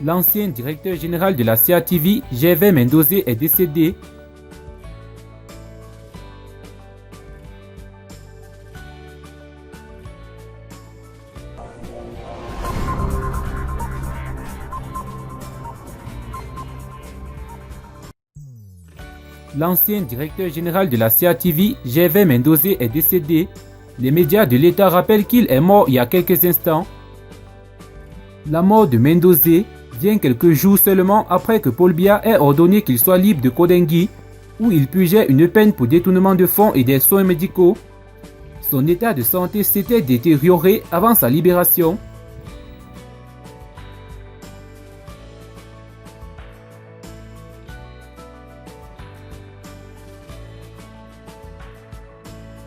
L'ancien directeur général de la CATV, Gervais Mendozé, est décédé. L'ancien directeur général de la CATV, Gervais Mendozé, est décédé. Les médias de l'État rappellent qu'il est mort il y a quelques instants. La mort de Mendozé vient quelques jours seulement après que Paul Biya ait ordonné qu'il soit libre de Kodingui, où il purgeait une peine pour détournement de fonds et des soins médicaux. Son état de santé s'était détérioré avant sa libération.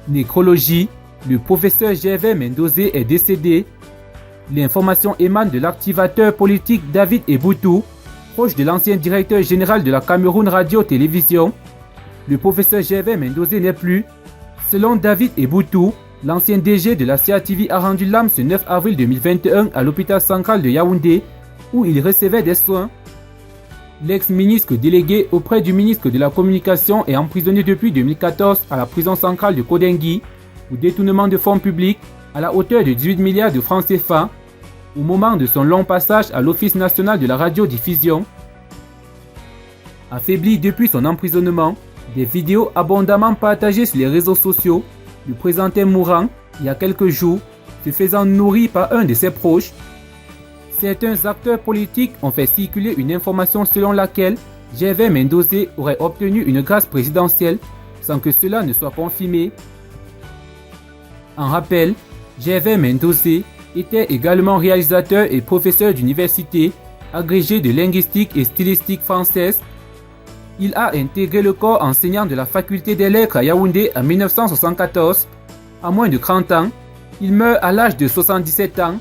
Nécrologie, le professeur Gervais Mendozé est décédé. L'information émane de l'activateur politique David Eboutou, proche de l'ancien directeur général de la Cameroun Radio-Télévision. Le professeur Gervais Mendozé n'est plus. Selon David Eboutou, l'ancien DG de la CATV a rendu l'âme ce 9 avril 2021 à l'hôpital central de Yaoundé, où il recevait des soins. L'ex-ministre délégué auprès du ministre de la Communication est emprisonné depuis 2014 à la prison centrale de Kodingui pour détournement de fonds publics à la hauteur de 18 milliards de francs CFA au moment de son long passage à l'Office national de la radiodiffusion. Affaibli depuis son emprisonnement, des vidéos abondamment partagées sur les réseaux sociaux le présentaient mourant il y a quelques jours, se faisant nourrir par un de ses proches. Certains acteurs politiques ont fait circuler une information selon laquelle Gervais Mendozé aurait obtenu une grâce présidentielle sans que cela ne soit confirmé. En rappel, Gervais Mendozé était également réalisateur et professeur d'université, agrégé de linguistique et stylistique française. Il a intégré le corps enseignant de la faculté des lettres à Yaoundé en 1974. À moins de 30 ans, il meurt à l'âge de 77 ans.